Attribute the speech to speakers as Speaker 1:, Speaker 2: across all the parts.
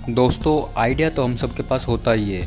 Speaker 1: दोस्तों, आइडिया तो हम सबके पास होता ही है,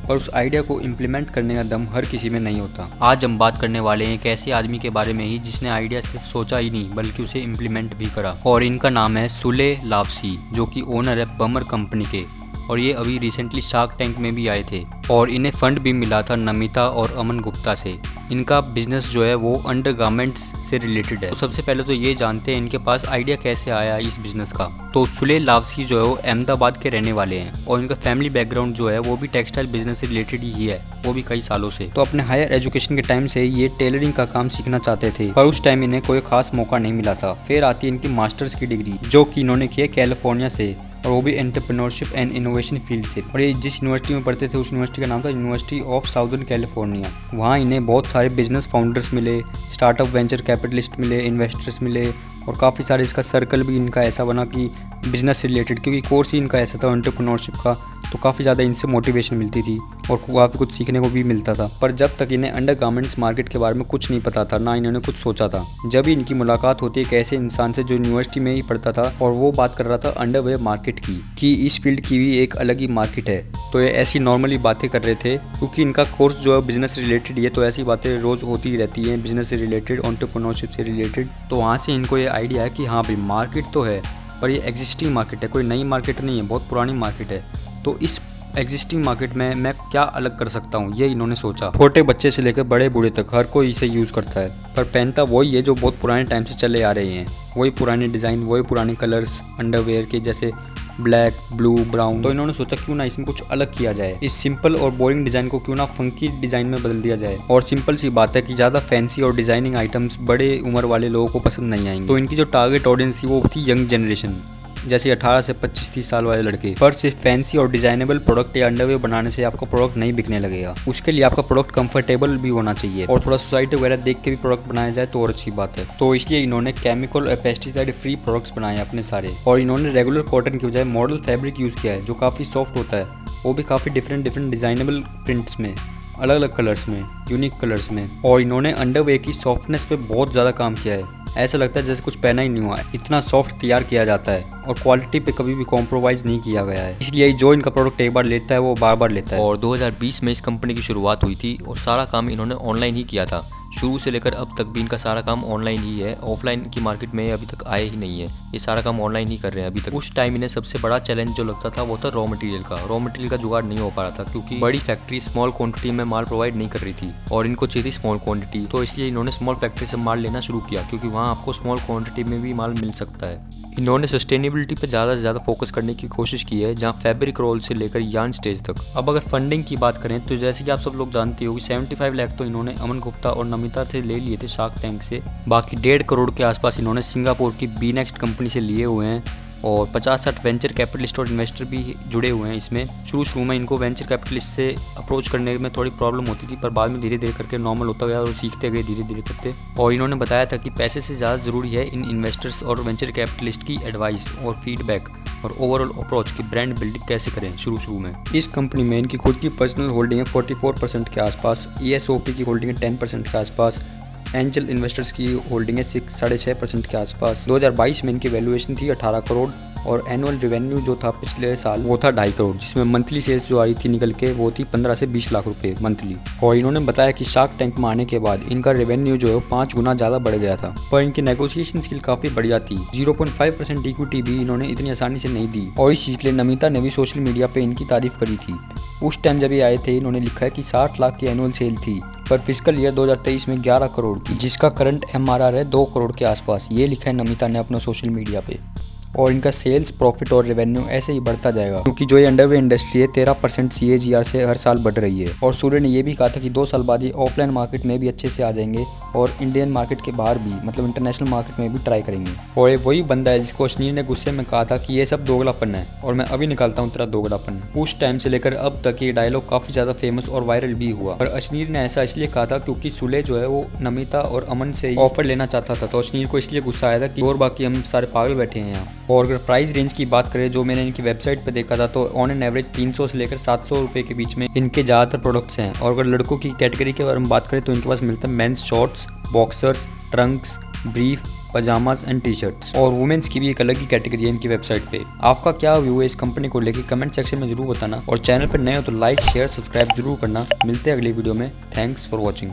Speaker 1: पर उस आइडिया को इम्प्लीमेंट करने का दम हर किसी में नहीं होता। आज हम बात करने वाले हैं एक ऐसे आदमी के बारे में ही जिसने आइडिया सिर्फ सोचा ही नहीं बल्कि उसे इम्प्लीमेंट भी करा। और इनका नाम है सुले लावसी, जो कि ओनर है बमर कंपनी के। और ये अभी रिसेंटली शार्क टैंक में भी आए थे और इन्हें फंड भी मिला था नमिता और अमन गुप्ता से। इनका बिजनेस जो है वो अंडरगारमेंट्स से रिलेटेड है। तो सबसे पहले तो ये जानते हैं इनके पास आइडिया कैसे आया इस बिजनेस का। तो सुले लावसी जो है वो अहमदाबाद के रहने वाले हैं और इनका फैमिली बैकग्राउंड जो है वो भी टेक्सटाइल बिजनेस से रिलेटेड ही है, वो भी कई सालों से। तो अपने हायर एजुकेशन के टाइम से ये टेलरिंग का काम सीखना चाहते थे, पर उस टाइम इन्हें कोई खास मौका नहीं मिला था। फिर आती है इनकी मास्टर्स की डिग्री, जो कि इन्होंने की है कैलिफोर्निया से, और वो भी एंटरप्रेन्योरशिप एंड इनोवेशन फील्ड से। और ये जिस यूनिवर्सिटी में पढ़ते थे उस यूनिवर्सिटी का नाम था यूनिवर्सिटी ऑफ साउदर्न कैलिफोर्निया। वहाँ इन्हें बहुत सारे बिजनेस फाउंडर्स मिले, स्टार्टअप वेंचर कैपिटलिस्ट मिले, इन्वेस्टर्स मिले, और काफ़ी सारे इसका सर्कल भी इनका ऐसा बना कि बिजनेस से रिलेटेड, क्योंकि कोर्स ही इनका ऐसा था एंटरप्रेन्योरशिप का, तो काफ़ी ज़्यादा इनसे मोटिवेशन मिलती थी और काफ़ी कुछ सीखने को भी मिलता था। पर जब तक इन्हें अंडरगारमेंट्स मार्केट के बारे में कुछ नहीं पता था, ना इन्होंने कुछ सोचा था। जब इनकी मुलाकात होती है एक ऐसे इंसान से जो यूनिवर्सिटी में ही पढ़ता था और वो बात कर रहा था अंडरवेयर मार्केट की, कि इस फील्ड की भी एक अलग ही मार्केट है। तो ये ऐसी नॉर्मली बातें कर रहे थे, क्योंकि इनका कोर्स जो है बिजनेस से रिलेटेड है, तो ऐसी बातें रोज़ होती ही रहती हैं बिजनेस से रिलेटेड, एंटरप्रेन्योरशिप से रिलेटेड। तो वहाँ से इनको ये आइडिया है कि हाँ भाई, मार्केट तो है पर ये एग्जिस्टिंग मार्केट है, कोई नई मार्केट नहीं है, बहुत पुरानी मार्केट है। तो इस एग्जिस्टिंग मार्केट में मैं क्या अलग कर सकता हूँ, ये इन्होंने सोचा। छोटे बच्चे से लेकर बड़े बूढ़े तक हर कोई इसे यूज़ करता है, पर पहनता वही है जो बहुत पुराने टाइम से चले आ रहे हैं। वही पुराने डिज़ाइन, वही पुराने कलर्स अंडरवेयर के, जैसे ब्लैक, ब्लू, ब्राउन। तो इन्होंने सोचा क्यों ना इसमें कुछ अलग किया जाए, इस सिंपल और बोरिंग डिज़ाइन को क्यों ना फंकी डिज़ाइन में बदल दिया जाए। और सिंपल सी बात है कि ज़्यादा फैंसी और डिज़ाइनिंग आइटम्स बड़े उम्र वाले लोगों को पसंद नहीं आएंगे। तो इनकी जो टारगेट ऑडियंस थी वो थी यंग जनरेशन, जैसे 18 से 25-30 साल वाले लड़के। पर सिर्फ फैंसी और डिजाइनेबल प्रोडक्ट या अंडरवेयर बनाने से आपका प्रोडक्ट नहीं बिकने लगेगा। उसके लिए आपका प्रोडक्ट कंफर्टेबल भी होना चाहिए और थोड़ा सोसाइटी वगैरह देख के भी प्रोडक्ट बनाया जाए तो और अच्छी बात है। तो इसलिए इन्होंने केमिकल और पेस्टिसाइड फ्री प्रोडक्ट्स बनाए अपने सारे, और इन्होंने रेगुलर कॉटन की बजाय मॉडल फैब्रिक यूज़ किया है, जो काफ़ी सॉफ्ट होता है, वो भी काफ़ी डिफरेंट डिजाइनेबल प्रिंट्स में, अलग अलग कलर्स में, यूनिक कलर्स में। और इन्होंने अंडरवेयर की सॉफ्टनेस पे बहुत ज़्यादा काम किया है, ऐसा लगता है जैसे कुछ पहना ही नहीं हुआ है, इतना सॉफ्ट तैयार किया जाता है। और क्वालिटी पे कभी भी कॉम्प्रोमाइज़ नहीं किया गया है, इसलिए जो इनका प्रोडक्ट एक बार लेता है वो बार बार लेता है।
Speaker 2: और 2020 में इस कंपनी की शुरुआत हुई थी और सारा काम इन्होंने ऑनलाइन ही किया था। शुरू से लेकर अब तक भी इनका सारा काम ऑनलाइन ही है, ऑफलाइन की मार्केट में अभी तक आए ही नहीं है, ये सारा काम ऑनलाइन ही कर रहे हैं अभी तक। उस टाइम इन्हें सबसे बड़ा चैलेंज जो लगता था वो था रॉ मटेरियल का जुगाड़ नहीं हो पा रहा था, क्योंकि बड़ी फैक्ट्री स्मॉल क्वांटिटी में माल प्रोवाइड नहीं कर रही थी और इनको चाहिए थी स्मॉल क्वांटिटी। तो इसलिए इन्होंने स्मॉल फैक्ट्री से माल लेना शुरू किया, क्योंकि वहाँ आपको स्मॉल क्वांटिटी में भी माल मिल सकता है। इन्होंने सस्टेनेबिलिटी पे ज़्यादा से ज़्यादा फोकस करने की कोशिश की है, जहाँ फैब्रिक रोल से लेकर यार्न स्टेज तक। अब अगर फंडिंग की बात करें तो जैसे कि आप सब लोग जानते हो कि 75 लाख तो इन्होंने अमन गुप्ता और नमिता से ले लिए थे शार्क टैंक से। बाकी 1.5 करोड़ के आसपास इन्होंने सिंगापुर की बी नेक्स्ट कंपनी से लिए हुए हैं, और 50-60 वेंचर कैपिटलिस्ट और इन्वेस्टर भी जुड़े हुए हैं इसमें। शुरू में इनको वेंचर कैपिटलिस्ट से अप्रोच करने में थोड़ी प्रॉब्लम होती थी, पर बाद में धीरे धीरे करके नॉर्मल होता गया और सीखते गए धीरे धीरे करते। और इन्होंने बताया था कि पैसे से ज़्यादा ज़रूरी है इन इन्वेस्टर्स और वेंचर कैपिटलिस्ट की एडवाइस और फीडबैक और ओवरऑल अप्रोच की ब्रांड बिल्डिंग कैसे करें शुरू में।
Speaker 1: इस कंपनी में इनकी खुद की पर्सनल होल्डिंग है 44% के आसपास, ESOP की होल्डिंग है 10% के आसपास, एंजल इन्वेस्टर्स की होल्डिंग है 6.5% के आसपास। 2022 में इनकी वैल्यूएशन थी 18 करोड़ और एनुअल रेवेन्यू जो था पिछले साल वो था 2.5 करोड़, जिसमें मंथली सेल्स जो आई थी निकल के वो थी 15 से 20 लाख रुपए मंथली। और इन्होंने बताया कि शार्क टैंक में आने के बाद इनका रेवेन्यू जो है 5 गुना ज़्यादा बढ़ गया था, पर इनकी नेगोशिएशन स्किल काफ़ी बढ़िया थी। 0.5% इक्विटी भी इन्होंने इतनी आसानी से नहीं दी, और इस चीज़ के लिए नमिता ने भी सोशल मीडिया पर इनकी तारीफ करी थी। उस टाइम जब ये आए थे इन्होंने लिखा है कि 60 लाख की एनुअल सेल थी, पर फिजिकल ईयर 2023 में 11 करोड़ की, जिसका करंट MRR है 2 करोड़ के आसपास। ये लिखा है नमिता ने अपना सोशल मीडिया पे। और इनका सेल्स, प्रॉफिट और रेवेन्यू ऐसे ही बढ़ता जाएगा, क्योंकि जो ये अंडरवेयर इंडस्ट्री है 13% CAGR से हर साल बढ़ रही है। और सूर्य ने ये भी कहा था कि 2 साल बाद ये ऑफलाइन मार्केट में भी अच्छे से आ जाएंगे और इंडियन मार्केट के बाहर भी, मतलब इंटरनेशनल मार्केट में भी ट्राई करेंगे। और ये वही बंदा है जिसको अश्नीर ने गुस्से में कहा था कि ये सब दोगलापन है और मैं अभी निकालता हूँ तेरा दोगलापन। उस टाइम से लेकर अब तक ये डायलॉग काफ़ी ज़्यादा फेमस और वायरल भी हुआ। पर अश्नीर ने ऐसा इसलिए कहा था क्योंकि सुले जो है वो नमिता और अमन से ऑफर लेना चाहता था, तो अश्नीर को इसलिए गुस्सा आया था कि और बाकी हम सारे पागल बैठे हैं यहाँ। और अगर प्राइस रेंज की बात करें जो मैंने इनकी वेबसाइट पे देखा था, तो ऑन एन एवरेज 300 से लेकर 700 रुपये के बीच में इनके ज़्यादातर प्रोडक्ट्स हैं। और अगर लड़कों की कैटेगरी के बारे में बात करें तो इनके पास मिलता है men's shorts, boxers, trunks, brief, pyjamas and T shirts, और वुमेन्स की भी एक अलग ही कैटेगरी है इनकी वेबसाइट पे। आपका क्या व्यू है इस कंपनी को लेकर कमेंट सेक्शन में जरूर बताना, और चैनल पर नए हो तो लाइक शेयर सब्सक्राइब जरूर करना। मिलते हैं अगली वीडियो में। Thanks for watching.